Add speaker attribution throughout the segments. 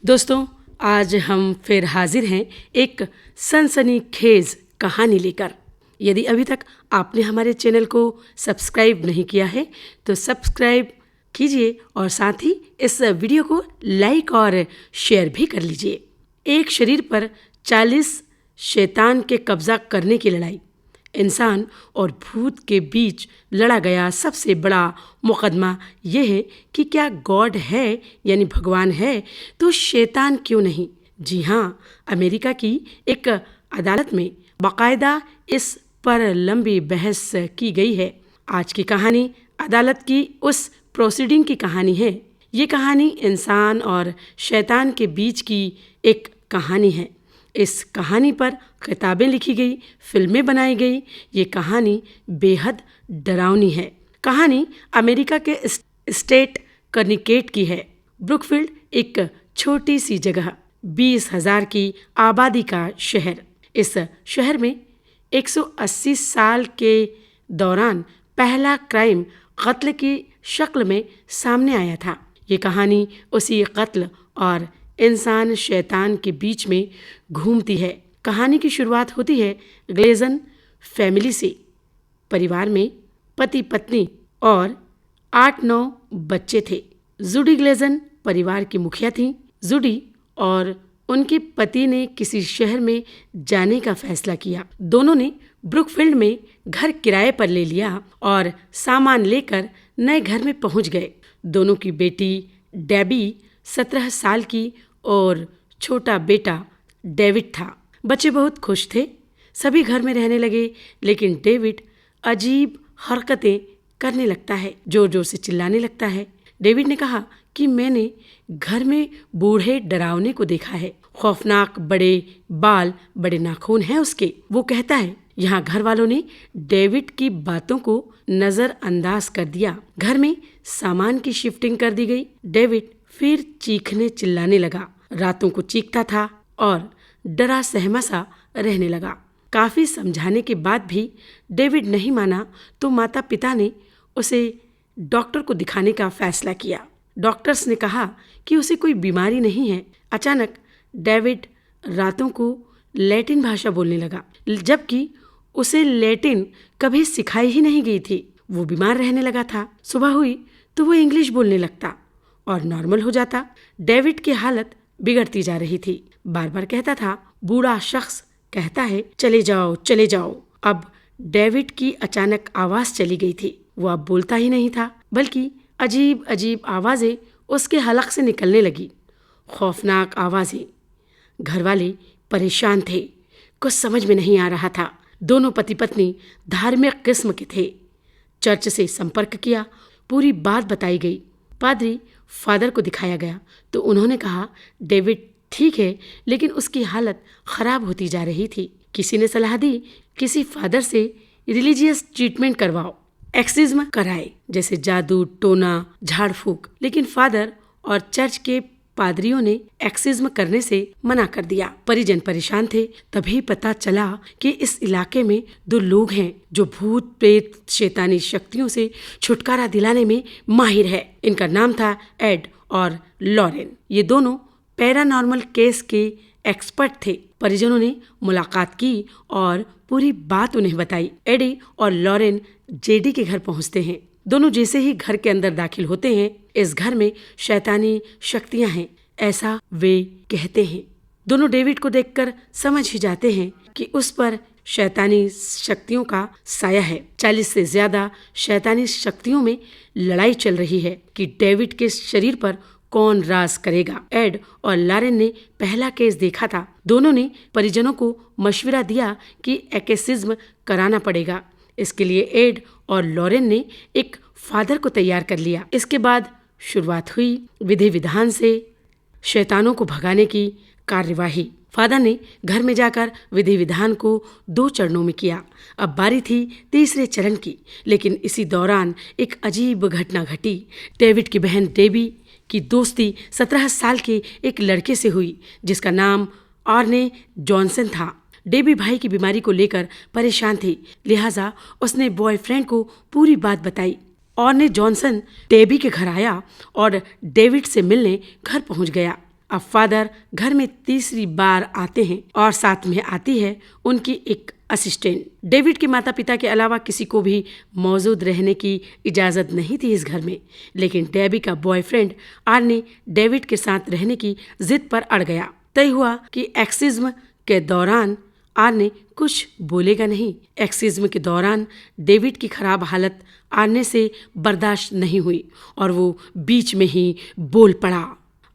Speaker 1: दोस्तों, आज हम फिर हाजिर हैं एक सनसनीखेज कहानी लेकर। यदि अभी तक आपने हमारे चैनल को सब्सक्राइब नहीं किया है तो सब्सक्राइब कीजिए और साथ ही इस वीडियो को लाइक और शेयर भी कर लीजिए। एक शरीर पर 40 शैतान के कब्जा करने की लड़ाई। इंसान और भूत के बीच लड़ा गया सबसे बड़ा मुकदमा यह है कि क्या गॉड है यानी भगवान है तो शैतान क्यों नहीं। जी हाँ, अमेरिका की एक अदालत में बाकायदा इस पर लंबी बहस की गई है। आज की कहानी अदालत की उस प्रोसीडिंग की कहानी है। ये कहानी इंसान और शैतान के बीच की एक कहानी है। इस कहानी पर किताबें लिखी गई, फिल्में बनाई गई। ये कहानी बेहद डरावनी है। कहानी अमेरिका के स्टेट कनेटिकट की है। ब्रुकफील्ड एक छोटी सी जगह, 20,000 की आबादी का शहर। इस शहर में 180 साल के दौरान पहला क्राइम कत्ल की शक्ल में सामने आया था। ये कहानी उसी कत्ल और इंसान शैतान के बीच में घूमती है। कहानी की शुरुआत होती है ग्लेजन फैमिली से। परिवार में पति पत्नी और 8-9 बच्चे थे। जूडी ग्लेजन परिवार की मुखिया थीं। जूडी और उनके पति ने किसी शहर में जाने का फैसला किया। दोनों ने ब्रुकफील्ड में घर किराए पर ले लिया और सामान लेकर नए घर में पहुंच गए। दोनों की बेटी डेबी 17 साल की और छोटा बेटा डेविड था। बच्चे बहुत खुश थे। सभी घर में रहने लगे, लेकिन डेविड अजीब हरकतें करने लगता है, जोर जोर से चिल्लाने लगता है। डेविड ने कहा कि मैंने घर में बूढ़े डरावने को देखा है। खौफनाक बड़े बाल, बड़े नाखून हैं उसके। वो कहता है यहाँ घर वालों ने डेविड की बातों को नजरअंदाज कर दिया। घर में सामान की शिफ्टिंग कर दी गई। डेविड फिर चीखने चिल्लाने लगा। रातों को चीखता था और डरा सहमा सा रहने लगा। काफी समझाने के बाद भी डेविड नहीं माना तो माता पिता ने उसे डॉक्टर को दिखाने का फैसला किया। डॉक्टर्स ने कहा कि उसे कोई बीमारी नहीं है। अचानक डेविड रातों को लैटिन भाषा बोलने लगा, जबकि उसे लैटिन कभी सिखाई ही नहीं गई थी। वो बीमार रहने लगा था। सुबह हुई तो वो इंग्लिश बोलने लगता और नॉर्मल हो जाता। डेविड की हालत बिगड़ती जा रही थी। बार बार कहता था, बूढ़ा शख्स कहता है चले जाओ चले जाओ। अब डेविड की अचानक आवाज चली गई थी। वो अब बोलता ही नहीं था, बल्कि अजीब अजीब आवाजें उसके हलक से निकलने लगी। खौफनाक आवाजें। घर वाले परेशान थे। कुछ समझ में नहीं आ रहा था। दोनों पति पत्नी धार्मिक किस्म के थे। चर्च से संपर्क किया। पूरी बात बताई गई। पादरी फादर को दिखाया गया तो उन्होंने कहा डेविड ठीक है, लेकिन उसकी हालत खराब होती जा रही थी। किसी ने सलाह दी किसी फादर से रिलीजियस ट्रीटमेंट करवाओ, एक्सिज्म कराए, जैसे जादू टोना झाड़ फूक। लेकिन फादर और चर्च के पादरियों ने एक्सिज्म करने से मना कर दिया। परिजन परेशान थे। तभी पता चला कि इस इलाके में 2 लोग हैं जो भूत प्रेत शैतानी शक्तियों से छुटकारा दिलाने में माहिर है। इनका नाम था एड और लॉरेन। ये दोनों पैरानॉर्मल केस के एक्सपर्ट थे। परिजनों ने मुलाकात की और पूरी बात उन्हें बताई। एडी और लॉरेन जेडी के घर पहुंचते हैं। दोनों जैसे ही घर के अंदर दाखिल होते हैं, इस घर में शैतानी शक्तियां हैं, ऐसा वे कहते हैं। दोनों डेविड को देखकर समझ ही जाते हैं कि उस पर शैतानी शक्तियों का साया है। 40 से ज्यादा शैतानी शक्तियों में लड़ाई चल रही है कि डेविड के शरीर पर कौन राज करेगा। एड और लॉरेन ने पहला केस देखा था। दोनों ने परिजनों को मशवरा दिया कि एक्सिज्म कराना पड़ेगा। इसके लिए एड और लॉरेन ने एक फादर को तैयार कर लिया। इसके बाद शुरुआत हुई विधि विधान से शैतानों को भगाने की कार्यवाही। फादर ने घर में जाकर विधि विधान को 2 चरणों में किया। अब बारी थी तीसरे चरण की। लेकिन इसी दौरान एक अजीब घटना घटी। डेविड की बहन डेबी की दोस्ती 17 साल के एक लड़के से हुई जिसका नाम आर्ने जॉनसन था। डेबी भाई की बीमारी को लेकर परेशान थी, लिहाजा उसने बॉयफ्रेंड को पूरी बात बताई। आर्ने जॉनसन डेबी के घर आया और डेविड से मिलने घर पहुंच गया। अब फादर घर में तीसरी बार आते हैं और साथ में आती है उनकी एक असिस्टेंट। डेविड के माता पिता के अलावा किसी को भी मौजूद रहने की इजाज़त नहीं थी इस घर में, लेकिन डेबी का बॉयफ्रेंड आर्ने डेविड के साथ रहने की जिद पर अड़ गया। तय हुआ कि एक्सिज्म के दौरान आर्ने कुछ बोलेगा नहीं। एक्सिज्म के दौरान डेविड की खराब हालत आर्ने से बर्दाश्त नहीं हुई और वो बीच में ही बोल पड़ा।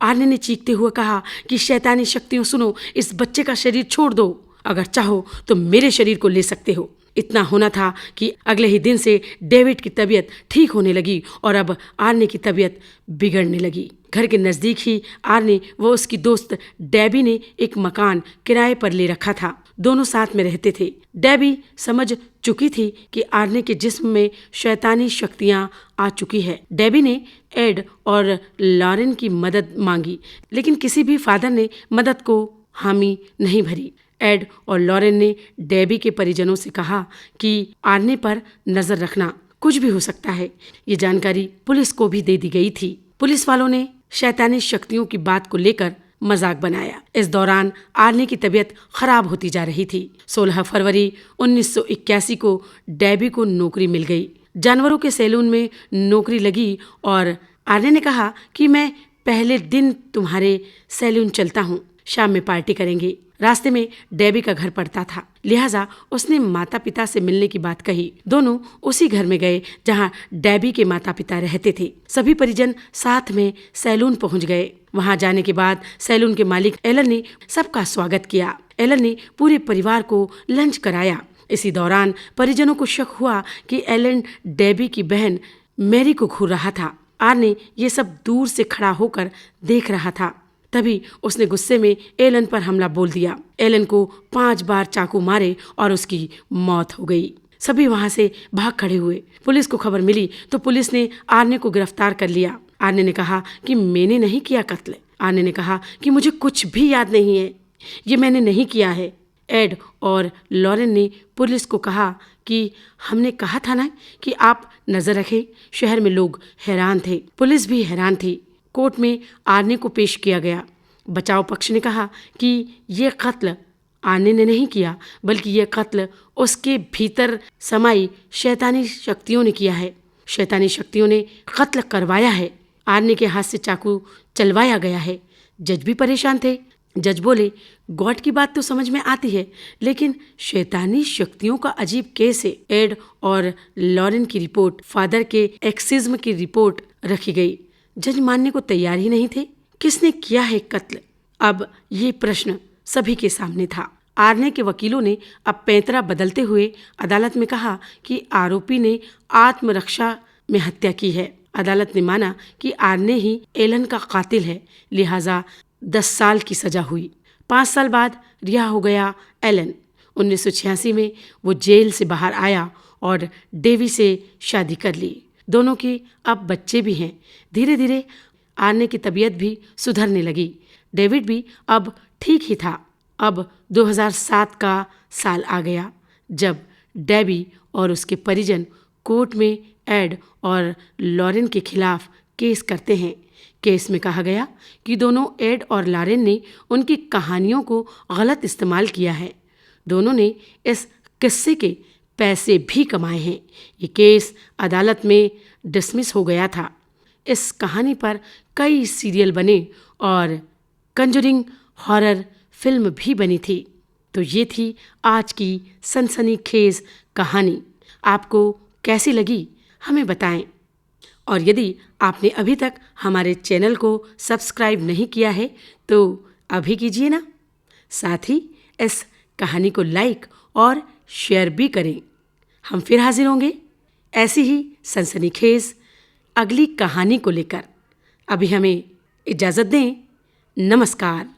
Speaker 1: आर्ने ने चीखते हुए कहा कि शैतानी शक्तियों, सुनो, इस बच्चे का शरीर छोड़ दो। अगर चाहो तो मेरे शरीर को ले सकते हो। इतना होना था कि अगले ही दिन से डेविड की तबीयत ठीक होने लगी और अब आर्ने की तबीयत बिगड़ने लगी। घर के नज़दीक ही आर्ने व उसकी दोस्त डेबी ने एक मकान किराए पर ले रखा था। दोनों साथ में रहते थे। डेबी समझ चुकी थी कि आर्ने के जिस्म में शैतानी शक्तियां आ चुकी है। डेबी ने एड और लॉरेन की मदद मांगी, लेकिन किसी भी फादर ने मदद को हामी नहीं भरी। एड और लॉरेन ने डेबी के परिजनों से कहा कि आर्ने पर नजर रखना, कुछ भी हो सकता है। ये जानकारी पुलिस को भी दे दी गई थी। पुलिस वालों ने शैतानी शक्तियों की बात को लेकर मजाक बनाया। इस दौरान आर्ने की तबीयत खराब होती जा रही थी। 16 फरवरी 1981 को डेबी को नौकरी मिल गई। जानवरों के सैलून में नौकरी लगी और आर्ने ने कहा कि मैं पहले दिन तुम्हारे सैलून चलता हूँ, शाम में पार्टी करेंगे। रास्ते में डेबी का घर पड़ता था, लिहाजा उसने माता पिता से मिलने की बात कही। दोनों उसी घर में गए जहां डेबी के माता पिता रहते थे। सभी परिजन साथ में सैलून पहुंच गए। वहां जाने के बाद सैलून के मालिक एलन ने सबका स्वागत किया। एलन ने पूरे परिवार को लंच कराया। इसी दौरान परिजनों को शक हुआ कि एलन डेबी की बहन मैरी को घूर रहा था। आर्ने ये सब दूर से खड़ा होकर देख रहा था। तभी उसने गुस्से में एलन पर हमला बोल दिया। एलन को 5 बार चाकू मारे और उसकी मौत हो गई। सभी वहां से भाग खड़े हुए। पुलिस को खबर मिली तो पुलिस ने आर्ने को गिरफ्तार कर लिया। आर्ने ने कहा कि मैंने नहीं किया कत्ल। आर्ने ने कहा कि मुझे कुछ भी याद नहीं है, ये मैंने नहीं किया है। एड और लॉरेन ने पुलिस को कहा कि हमने कहा था ना कि आप नजर रखें। शहर में लोग हैरान थे, पुलिस भी हैरान थी। कोर्ट में आर्ने को पेश किया गया। बचाव पक्ष ने कहा कि ये कत्ल आर्ने ने नहीं किया, बल्कि ये कत्ल उसके भीतर समाई शैतानी शक्तियों ने किया है। शैतानी शक्तियों ने कत्ल करवाया है। आर्ने के हाथ से चाकू चलवाया गया है। जज भी परेशान थे। जज बोले, गॉड की बात तो समझ में आती है, लेकिन शैतानी शक्तियों का अजीब केस है। एड और लॉरेन की रिपोर्ट, फादर के एक्सिज्म की रिपोर्ट रखी गई। जज मानने को तैयार ही नहीं थे। किसने किया है कत्ल? अब ये प्रश्न सभी के सामने था। आर्ने के वकीलों ने अब पैंतरा बदलते हुए अदालत में कहा कि आरोपी ने आत्मरक्षा में हत्या की है। अदालत ने माना कि आर्ने ही एलन का कातिल है, लिहाजा 10 साल की सजा हुई। 5 साल बाद रिहा हो गया एलन। 1986 में वो जेल से बाहर आया और डेवी से शादी कर ली। दोनों की अब बच्चे भी हैं। धीरे धीरे आर्ने की तबीयत भी सुधरने लगी। डेविड भी अब ठीक ही था। अब 2007 का साल आ गया जब डेबी और उसके परिजन कोर्ट में एड और लॉरेन के खिलाफ केस करते हैं। केस में कहा गया कि दोनों एड और लॉरेन ने उनकी कहानियों को गलत इस्तेमाल किया है। दोनों ने इस किस्से के पैसे भी कमाए हैं। ये केस अदालत में डिसमिस हो गया था। इस कहानी पर कई सीरियल बने और कंजरिंग हॉरर फिल्म भी बनी थी। तो ये थी आज की सनसनीखेज कहानी। आपको कैसी लगी हमें बताएं। और यदि आपने अभी तक हमारे चैनल को सब्सक्राइब नहीं किया है तो अभी कीजिए ना। साथ ही इस कहानी को लाइक और शेयर भी करें। हम फिर हाजिर होंगे ऐसी ही सनसनीखेज अगली कहानी को लेकर। अभी हमें इजाज़त दें। नमस्कार।